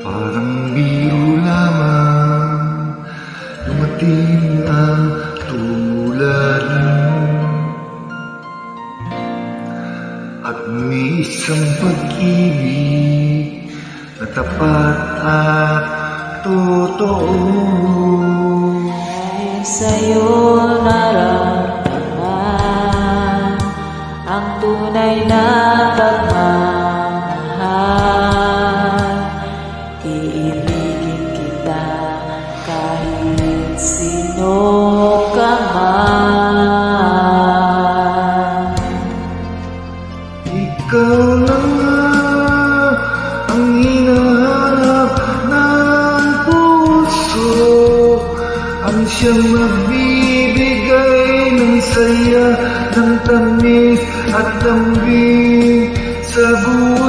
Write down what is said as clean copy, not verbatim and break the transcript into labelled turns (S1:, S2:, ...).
S1: Parang biro lamang dumating ang tulad mo. At may isang pag-ibig na tapat at totoo.
S2: Dahil sa'yo naramdaman ang tunay na pagmamahal. Iibigin kita kahit sino ka man.
S1: Ikaw na nga ang hinahanap ng puso, ang siyang magbibigay ng saya, ng tamis at lambing sa buhay.